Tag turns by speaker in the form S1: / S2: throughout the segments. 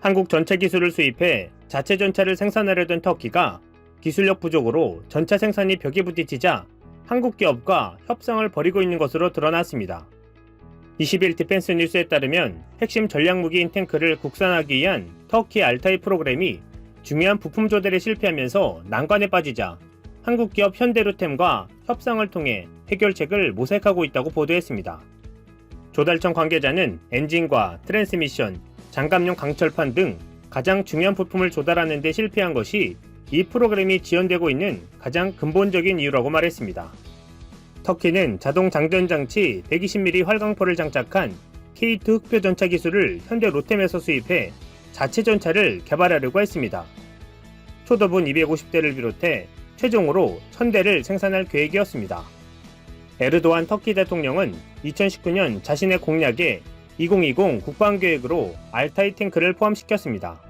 S1: 한국 전차 기술을 수입해 자체 전차를 생산하려던 터키가 기술력 부족으로 전차 생산이 벽에 부딪히자 한국 기업과 협상을 벌이고 있는 것으로 드러났습니다. 20일 디펜스 뉴스에 따르면 핵심 전략무기인 탱크를 국산하기 위한 터키 알타이 프로그램이 중요한 부품 조달에 실패하면서 난관에 빠지자 한국 기업 현대로템과 협상을 통해 해결책을 모색하고 있다고 보도했습니다. 조달청 관계자는 엔진과 트랜스미션, 장갑용 강철판 등 가장 중요한 부품을 조달하는 데 실패한 것이 이 프로그램이 지연되고 있는 가장 근본적인 이유라고 말했습니다. 터키는 자동 장전 장치 120mm 활강포를 장착한 K2 흑표 전차 기술을 현대 로템에서 수입해 자체 전차를 개발하려고 했습니다. 초도분 250대를 비롯해 최종으로 1000대를 생산할 계획이었습니다. 에르도안 터키 대통령은 2019년 자신의 공약에 2020 국방계획으로 알타이 탱크를 포함시켰습니다.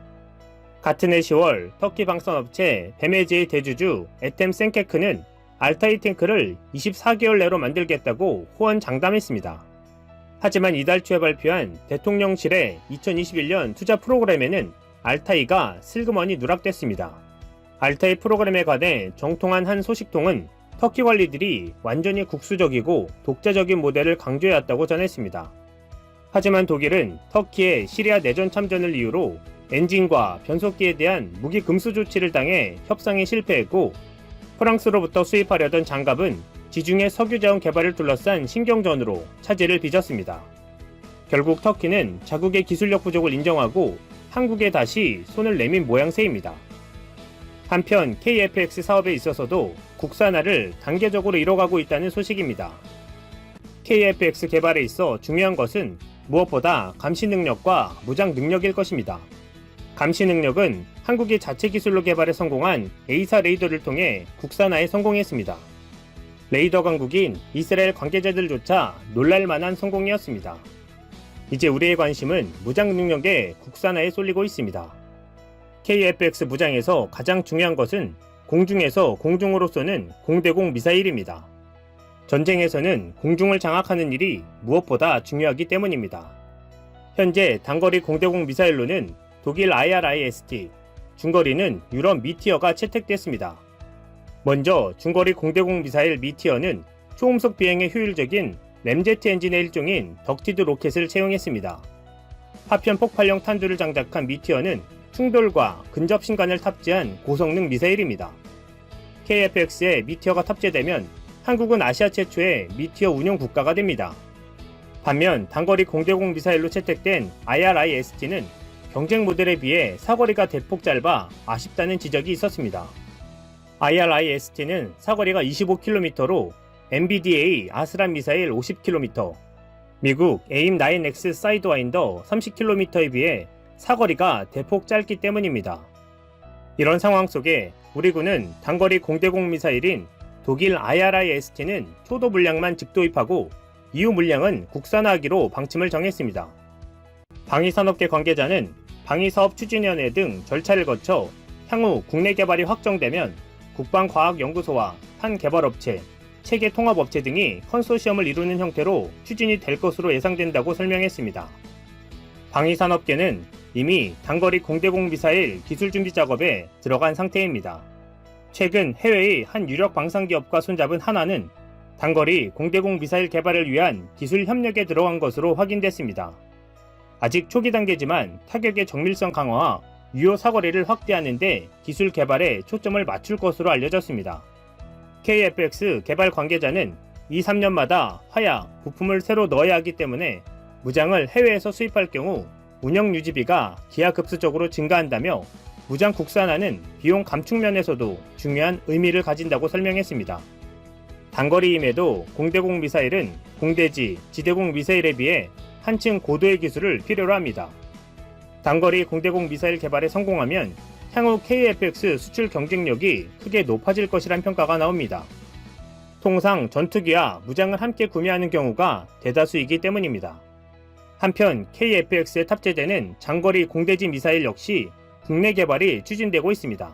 S1: 같은 해 10월 터키 방산업체 베메제의 대주주 에템 센케크는 알타이 탱크를 24개월 내로 만들겠다고 호언장담했습니다. 하지만 이달 초에 발표한 대통령실의 2021년 투자 프로그램에는 알타이가 슬그머니 누락됐습니다. 알타이 프로그램에 관해 정통한 한 소식통은 터키 관리들이 완전히 국수적이고 독자적인 모델을 강조해왔다고 전했습니다. 하지만 독일은 터키의 시리아 내전 참전을 이유로 엔진과 변속기에 대한 무기 금수 조치를 당해 협상에 실패했고, 프랑스로부터 수입하려던 장갑은 지중해 석유자원 개발을 둘러싼 신경전으로 차질을 빚었습니다. 결국 터키는 자국의 기술력 부족을 인정하고 한국에 다시 손을 내민 모양새입니다. 한편 KF-X 사업에 있어서도 국산화를 단계적으로 이뤄가고 있다는 소식입니다. KF-X 개발에 있어 중요한 것은 무엇보다 감시 능력과 무장 능력일 것입니다. 감시 능력은 한국이 자체 기술로 개발에 성공한 A사 레이더를 통해 국산화에 성공했습니다. 레이더 강국인 이스라엘 관계자들조차 놀랄만한 성공이었습니다. 이제 우리의 관심은 무장 능력의 국산화에 쏠리고 있습니다. KF-X 무장에서 가장 중요한 것은 공중에서 공중으로 쏘는 공대공 미사일입니다. 전쟁에서는 공중을 장악하는 일이 무엇보다 중요하기 때문입니다. 현재 단거리 공대공 미사일로는 독일 IRIS-T, 중거리는 유럽 미티어가 채택됐습니다. 먼저 중거리 공대공 미사일 미티어는 초음속 비행에 효율적인 램제트 엔진의 일종인 덕티드 로켓을 채용했습니다. 파편 폭발형 탄두를 장착한 미티어는 충돌과 근접 신관을 탑재한 고성능 미사일입니다. KF-X에 미티어가 탑재되면 한국은 아시아 최초의 미티어 운용 국가가 됩니다. 반면 단거리 공대공 미사일로 채택된 IRIS-T는 경쟁 모델에 비해 사거리가 대폭 짧아 아쉽다는 지적이 있었습니다. IRIS-T는 사거리가 25km로 MBDA 아스란 미사일 50km, 미국 AIM-9X 사이드와인더 30km에 비해 사거리가 대폭 짧기 때문입니다. 이런 상황 속에 우리 군은 단거리 공대공 미사일인 독일 IRIS-T는 초도 물량만 직도입하고 이후 물량은 국산화하기로 방침을 정했습니다. 방위산업계 관계자는 방위사업추진위원회 등 절차를 거쳐 향후 국내 개발이 확정되면 국방과학연구소와 한 개발업체, 체계 통합업체 등이 컨소시엄을 이루는 형태로 추진이 될 것으로 예상된다고 설명했습니다. 방위산업계는 이미 단거리 공대공 미사일 기술 준비 작업에 들어간 상태입니다. 최근 해외의 한 유력 방산기업과 손잡은 한화는 단거리 공대공 미사일 개발을 위한 기술 협력에 들어간 것으로 확인됐습니다. 아직 초기 단계지만 타격의 정밀성 강화와 유효 사거리를 확대하는 데 기술 개발에 초점을 맞출 것으로 알려졌습니다. KF-X 개발 관계자는 2-3년마다 화약, 부품을 새로 넣어야 하기 때문에 무장을 해외에서 수입할 경우 운영 유지비가 기하급수적으로 증가한다며 무장 국산화는 비용 감축 면에서도 중요한 의미를 가진다고 설명했습니다. 단거리임에도 공대공 미사일은 공대지, 지대공 미사일에 비해 한층 고도의 기술을 필요로 합니다. 단거리 공대공 미사일 개발에 성공하면 향후 KF-X 수출 경쟁력이 크게 높아질 것이란 평가가 나옵니다. 통상 전투기와 무장을 함께 구매하는 경우가 대다수이기 때문입니다. 한편 KF-X에 탑재되는 장거리 공대지 미사일 역시 국내 개발이 추진되고 있습니다.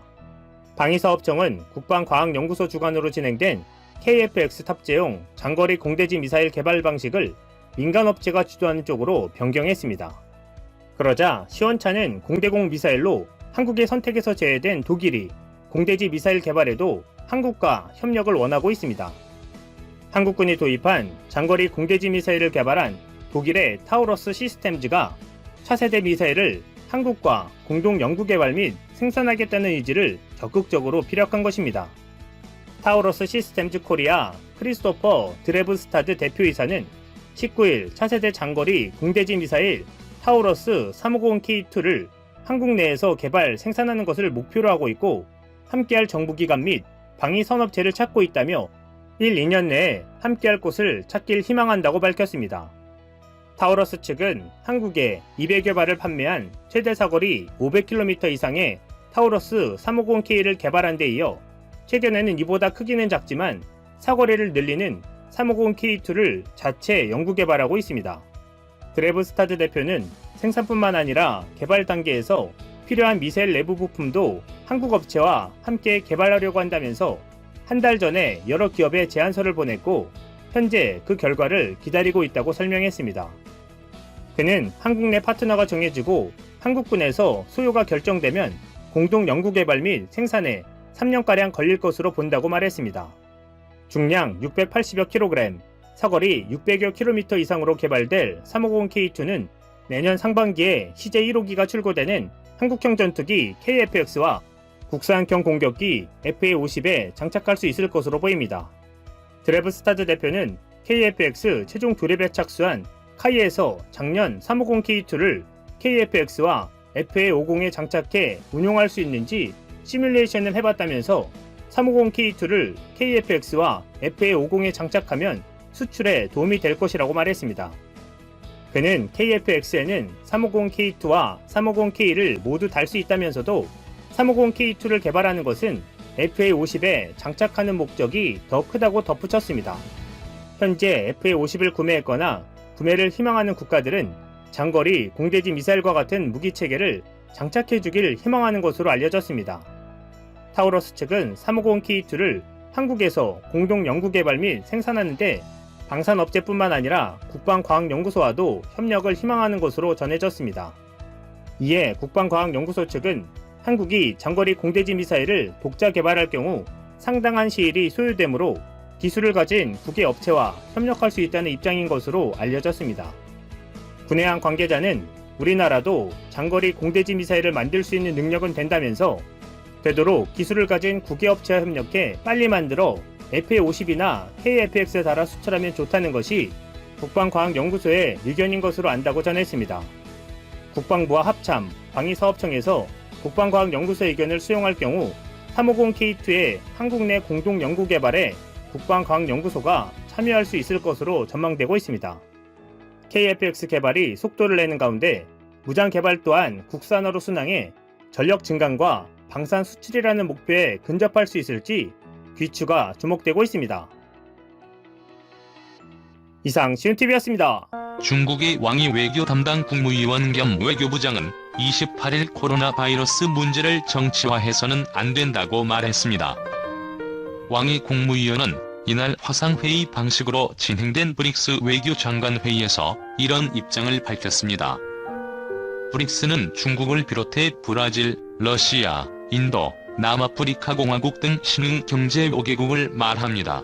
S1: 방위사업청은 국방과학연구소 주관으로 진행된 KF-X 탑재용 장거리 공대지 미사일 개발 방식을 민간업체가 주도하는 쪽으로 변경했습니다. 그러자 시원찮은 공대공 미사일로 한국의 선택에서 제외된 독일이 공대지 미사일 개발에도 한국과 협력을 원하고 있습니다. 한국군이 도입한 장거리 공대지 미사일을 개발한 독일의 타우러스 시스템즈가 차세대 미사일을 한국과 공동 연구 개발 및 생산하겠다는 의지를 적극적으로 피력한 것입니다. 타우러스 시스템즈 코리아 크리스토퍼 드레브스타드 대표이사는 19일 차세대 장거리 공대지 미사일 타우러스 350K2를 한국 내에서 개발 생산하는 것을 목표로 하고 있고 함께할 정부기관 및 방위산업체를 찾고 있다며 1, 2년 내에 함께할 곳을 찾길 희망한다고 밝혔습니다. 타우러스 측은 한국에 200여 발을 판매한 최대 사거리 500km 이상의 타우러스 350K를 개발한 데 이어 최근에는 이보다 크기는 작지만 사거리를 늘리는 350K2를 자체 연구 개발하고 있습니다. 드레브스타드 대표는 생산뿐만 아니라 개발 단계에서 필요한 미사일 내부 부품도 한국 업체와 함께 개발하려고 한다면서 한 달 전에 여러 기업에 제안서를 보냈고 현재 그 결과를 기다리고 있다고 설명했습니다. 그는 한국 내 파트너가 정해지고 한국군에서 소요가 결정되면 공동 연구 개발 및 생산에 3년가량 걸릴 것으로 본다고 말했습니다. 중량 680여 kg, 사거리 600여 km 이상으로 개발될 350K2는 내년 상반기에 CJ-1호기가 출고되는 한국형 전투기 KF-X와 국산형 공격기 FA-50에 장착할 수 있을 것으로 보입니다. 드레브스타드 대표는 KF-X 최종 조립에 착수한 카이에서 작년 350K2를 KF-X와 FA-50에 장착해 운용할 수 있는지 시뮬레이션을 해봤다면서 350K2를 KF-X와 FA-50에 장착하면 수출에 도움이 될 것이라고 말했습니다. 그는 KF-X에는 350K2와 350K를 모두 달 수 있다면서도 350K2를 개발하는 것은 FA-50에 장착하는 목적이 더 크다고 덧붙였습니다. 현재 FA-50을 구매했거나 구매를 희망하는 국가들은 장거리 공대지 미사일과 같은 무기 체계를 장착해주길 희망하는 것으로 알려졌습니다. 타우러스 측은 350K2를 한국에서 공동 연구 개발 및 생산하는데 방산업체뿐만 아니라 국방과학연구소와도 협력을 희망하는 것으로 전해졌습니다. 이에 국방과학연구소 측은 한국이 장거리 공대지 미사일을 독자 개발할 경우 상당한 시일이 소요되므로 기술을 가진 국외 업체와 협력할 수 있다는 입장인 것으로 알려졌습니다. 군해한 관계자는 우리나라도 장거리 공대지 미사일을 만들 수 있는 능력은 된다면서 되도록 기술을 가진 국외 업체와 협력해 빨리 만들어 FA-50이나 KF-X에 달아 수출하면 좋다는 것이 국방과학연구소의 의견인 것으로 안다고 전했습니다. 국방부와 합참, 방위사업청에서 국방과학연구소의 의견을 수용할 경우 350K2의 한국 내 공동 연구 개발에 국방과학연구소가 참여할 수 있을 것으로 전망되고 있습니다. KF-X 개발이 속도를 내는 가운데 무장 개발 또한 국산화로 순항해 전력 증강과 방산 수출이라는 목표에 근접할 수 있을지 귀추가 주목되고 있습니다. 이상 시윤TV였습니다.
S2: 중국의 왕이 외교 담당 국무위원 겸 외교부장은 28일 코로나 바이러스 문제를 정치화해서는 안 된다고 말했습니다. 왕이 국무위원은 이날 화상회의 방식으로 진행된 브릭스 외교장관 회의에서 이런 입장을 밝혔습니다. 브릭스는 중국을 비롯해 브라질, 러시아, 인도, 남아프리카 공화국 등 신흥 경제 5개국을 말합니다.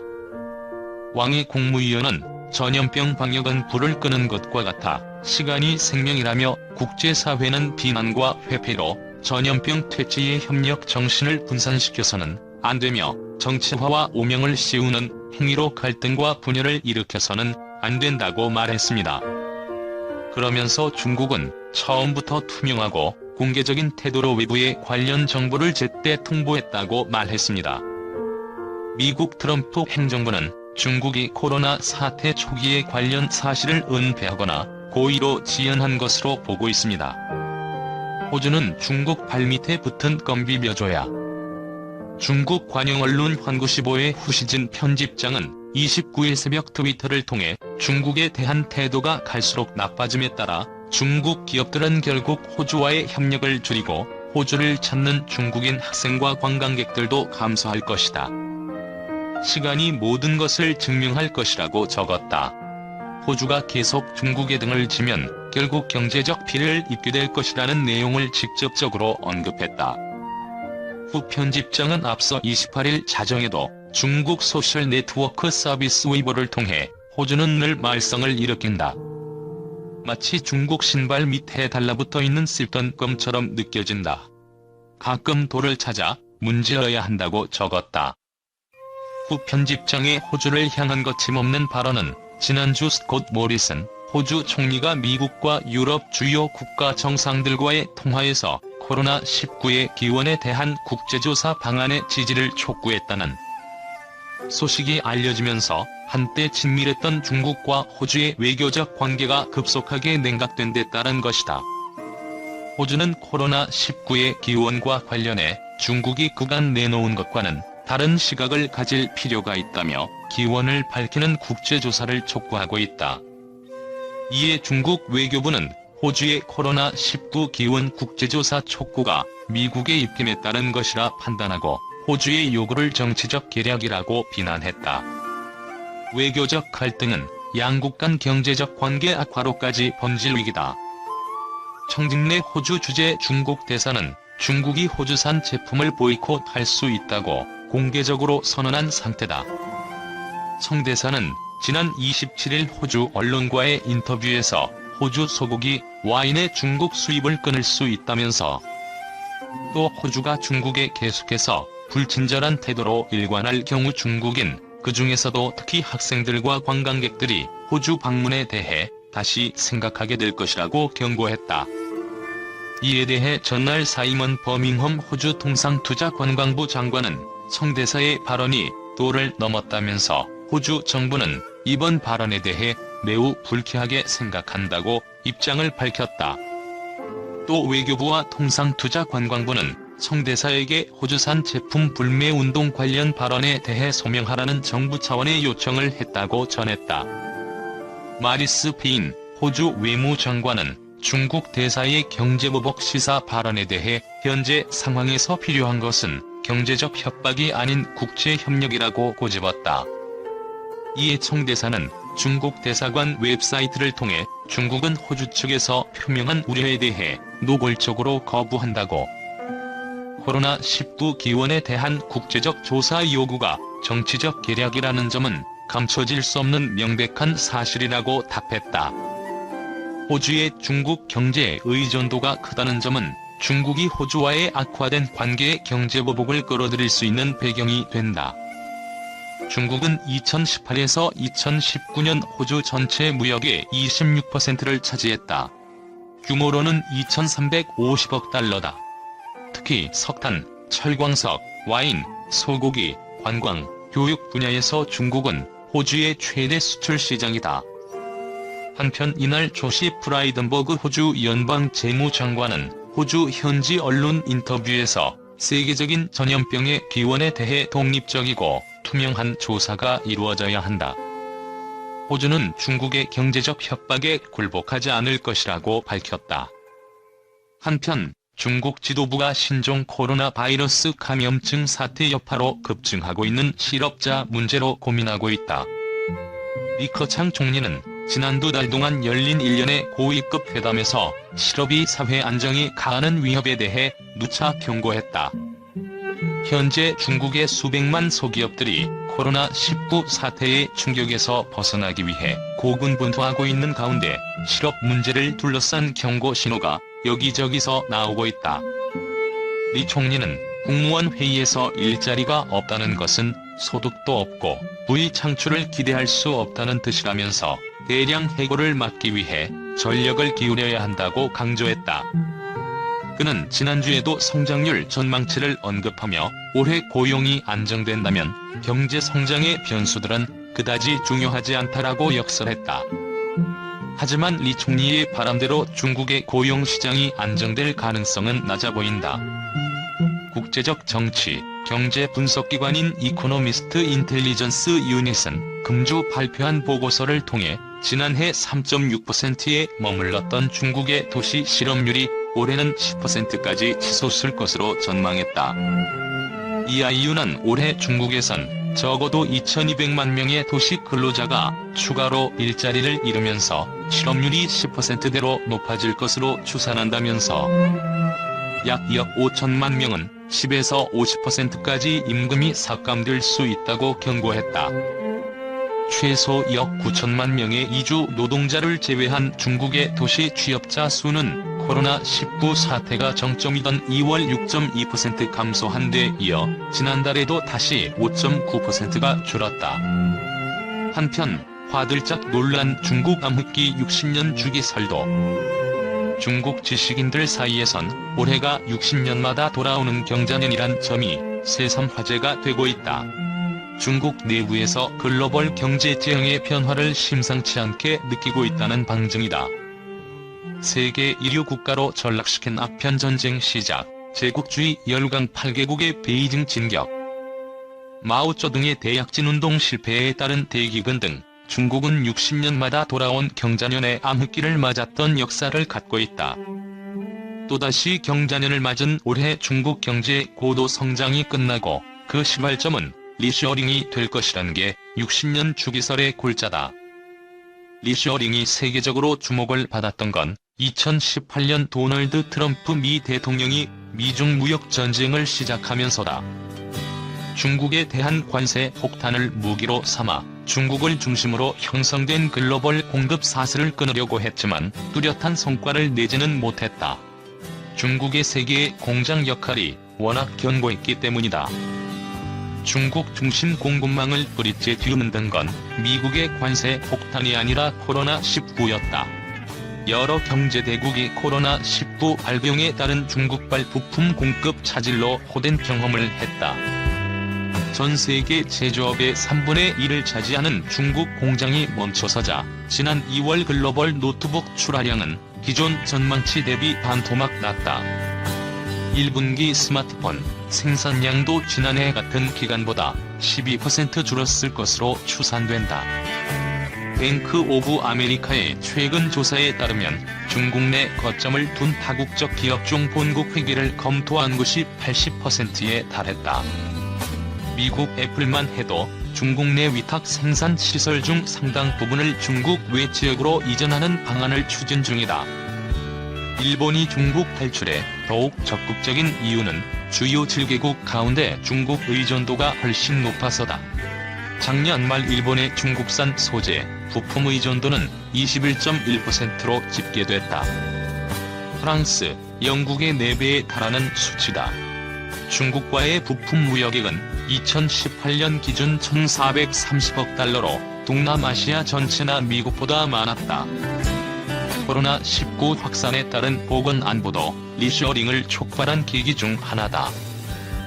S2: 왕이 국무위원은 전염병 방역은 불을 끄는 것과 같아 시간이 생명이라며 국제사회는 비난과 회피로 전염병 퇴치의 협력 정신을 분산시켜서는 안 되며 정치화와 오명을 씌우는 행위로 갈등과 분열을 일으켜서는 안 된다고 말했습니다. 그러면서 중국은 처음부터 투명하고 공개적인 태도로 외부에 관련 정보를 제때 통보했다고 말했습니다. 미국 트럼프 행정부는 중국이 코로나 사태 초기에 관련 사실을 은폐하거나 고의로 지연한 것으로 보고 있습니다. 호주는 중국 발밑에 붙은 껌 비벼줘야. 중국 관영 언론 환구시보의 후시진 편집장은 29일 새벽 트위터를 통해 중국에 대한 태도가 갈수록 나빠짐에 따라 중국 기업들은 결국 호주와의 협력을 줄이고 호주를 찾는 중국인 학생과 관광객들도 감소할 것이다. 시간이 모든 것을 증명할 것이라고 적었다. 호주가 계속 중국에 등을 지면 결국 경제적 피해를 입게 될 것이라는 내용을 직접적으로 언급했다. 후 편집장은 앞서 28일 자정에도 중국 소셜 네트워크 서비스 웨이보를 통해 호주는 늘 말썽을 일으킨다. 마치 중국 신발 밑에 달라붙어 있는 씹던 껌처럼 느껴진다. 가끔 돌을 찾아 문질러야 한다고 적었다. 후 편집장의 호주를 향한 거침없는 발언은 지난주 스콧 모리슨 호주 총리가 미국과 유럽 주요 국가 정상들과의 통화에서 코로나19의 기원에 대한 국제조사 방안의 지지를 촉구했다는 소식이 알려지면서 한때 친밀했던 중국과 호주의 외교적 관계가 급속하게 냉각된 데 따른 것이다. 호주는 코로나19의 기원과 관련해 중국이 그간 내놓은 것과는 다른 시각을 가질 필요가 있다며 기원을 밝히는 국제조사를 촉구하고 있다. 이에 중국 외교부는 호주의 코로나19 기원 국제조사 촉구가 미국의 입김에 따른 것이라 판단하고 호주의 요구를 정치적 계략이라고 비난했다. 외교적 갈등은 양국 간 경제적 관계 악화로까지 번질 위기다. 청진래 호주 주재 중국 대사는 중국이 호주산 제품을 보이콧할 수 있다고 공개적으로 선언한 상태다. 청 대사는 지난 27일 호주 언론과의 인터뷰에서 호주 소고기, 와인의 중국 수입을 끊을 수 있다면서 또 호주가 중국에 계속해서 불친절한 태도로 일관할 경우 중국인, 그 중에서도 특히 학생들과 관광객들이 호주 방문에 대해 다시 생각하게 될 것이라고 경고했다. 이에 대해 전날 사이먼 버밍엄 호주 통상투자관광부 장관은 청 대사의 발언이 도를 넘었다면서 호주 정부는 이번 발언에 대해 매우 불쾌하게 생각한다고 입장을 밝혔다. 또 외교부와 통상투자관광부는 청 대사에게 호주산 제품 불매 운동 관련 발언에 대해 소명하라는 정부 차원의 요청을 했다고 전했다. 마리스 페인 호주 외무장관은 중국 대사의 경제보복 시사 발언에 대해 현재 상황에서 필요한 것은 경제적 협박이 아닌 국제협력이라고 꼬집었다. 이에 청 대사는 중국 대사관 웹사이트를 통해 중국은 호주 측에서 표명한 우려에 대해 노골적으로 거부한다고, 코로나19 기원에 대한 국제적 조사 요구가 정치적 계략이라는 점은 감춰질 수 없는 명백한 사실이라고 답했다. 호주의 중국 경제 의존도가 크다는 점은 중국이 호주와의 악화된 관계의 경제보복을 끌어들일 수 있는 배경이 된다. 중국은 2018에서 2019년 호주 전체 무역의 26%를 차지했다. 규모로는 2,350억 달러다. 특히 석탄, 철광석, 와인, 소고기, 관광, 교육 분야에서 중국은 호주의 최대 수출 시장이다. 한편 이날 조시 프라이든버그 호주 연방 재무장관은 호주 현지 언론 인터뷰에서 세계적인 전염병의 기원에 대해 독립적이고 투명한 조사가 이루어져야 한다. 호주는 중국의 경제적 협박에 굴복하지 않을 것이라고 밝혔다. 한편 중국 지도부가 신종 코로나 바이러스 감염증 사태 여파로 급증하고 있는 실업자 문제로 고민하고 있다. 리커창 총리는 지난 2달 동안 열린 일련의 고위급 회담에서 실업이 사회 안정이 가하는 위협에 대해 누차 경고했다. 현재 중국의 수백만 소기업들이 코로나19 사태의 충격에서 벗어나기 위해 고군분투하고 있는 가운데 실업 문제를 둘러싼 경고 신호가 여기저기서 나오고 있다. 리 총리는 국무원 회의에서 일자리가 없다는 것은 소득도 없고 부의 창출을 기대할 수 없다는 뜻이라면서 대량 해고를 막기 위해 전력을 기울여야 한다고 강조했다. 그는 지난주에도 성장률 전망치를 언급하며 올해 고용이 안정된다면 경제 성장의 변수들은 그다지 중요하지 않다라고 역설했다. 하지만 리 총리의 바람대로 중국의 고용 시장이 안정될 가능성은 낮아 보인다. 국제적 정치, 경제 분석기관인 이코노미스트 인텔리전스 유닛은 금주 발표한 보고서를 통해 지난해 3.6%에 머물렀던 중국의 도시 실업률이 올해는 10%까지 치솟을 것으로 전망했다. 이 이유는 올해 중국에선 적어도 2200만 명의 도시 근로자가 추가로 일자리를 잃으면서 실업률이 10%대로 높아질 것으로 추산한다면서 약 2억 5천만 명은 10에서 50%까지 임금이 삭감될 수 있다고 경고했다. 최소 2억 9천만 명의 이주 노동자를 제외한 중국의 도시 취업자 수는 코로나19 사태가 정점이던 2월 6.2% 감소한 데 이어 지난달에도 다시 5.9%가 줄었다. 한편 화들짝 놀란 중국 암흑기 60년 주기설도. 중국 지식인들 사이에선 올해가 60년마다 돌아오는 경자년이란 점이 새삼 화제가 되고 있다. 중국 내부에서 글로벌 경제 지형의 변화를 심상치 않게 느끼고 있다는 방증이다. 세계 1위 국가로 전락시킨 아편전쟁 시작, 제국주의 열강 8개국의 베이징 진격, 마오쩌둥의 대약진운동 실패에 따른 대기근 등 중국은 60년마다 돌아온 경자년의 암흑기를 맞았던 역사를 갖고 있다. 또다시 경자년을 맞은 올해 중국 경제 고도 성장이 끝나고 그 시발점은 리쇼어링이 될 것이란 게 60년 주기설의 골자다. 리쇼어링이 세계적으로 주목을 받았던 건 2018년 도널드 트럼프 미 대통령이 미중 무역 전쟁을 시작하면서다. 중국에 대한 관세 폭탄을 무기로 삼아 중국을 중심으로 형성된 글로벌 공급 사슬을 끊으려고 했지만 뚜렷한 성과를 내지는 못했다. 중국의 세계의 공장 역할이 워낙 견고했기 때문이다. 중국 중심 공급망을 뿌리째 뒤흔든 건 미국의 관세 폭탄이 아니라 코로나19였다. 여러 경제대국이 코로나19 발병에 따른 중국발 부품 공급 차질로 호된 경험을 했다. 전 세계 제조업의 3분의 1을 차지하는 중국 공장이 멈춰서자 지난 2월 글로벌 노트북 출하량은 기존 전망치 대비 반토막 났다. 1분기 스마트폰 생산량도 지난해 같은 기간보다 12% 줄었을 것으로 추산된다. 뱅크 오브 아메리카의 최근 조사에 따르면 중국 내 거점을 둔 다국적 기업 중 본국 회계를 검토한 곳이 80%에 달했다. 미국 애플만 해도 중국 내 위탁 생산 시설 중 상당 부분을 중국 외 지역으로 이전하는 방안을 추진 중이다. 일본이 중국 탈출에 더욱 적극적인 이유는 주요 7개국 가운데 중국 의존도가 훨씬 높아서다. 작년 말 일본의 중국산 소재, 부품 의존도는 21.1%로 집계됐다. 프랑스, 영국의 4배에 달하는 수치다. 중국과의 부품 무역액은 2018년 기준 1,430억 달러로 동남아시아 전체나 미국보다 많았다. 코로나19 확산에 따른 보건안보도 리쇼어링을 촉발한 계기 중 하나다.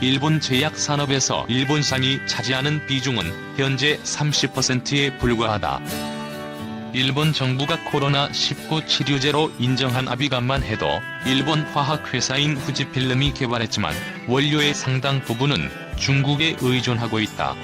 S2: 일본 제약 산업에서 일본산이 차지하는 비중은 현재 30%에 불과하다. 일본 정부가 코로나19 치료제로 인정한 아비간만 해도 일본 화학회사인 후지필름이 개발했지만 원료의 상당 부분은 중국에 의존하고 있다.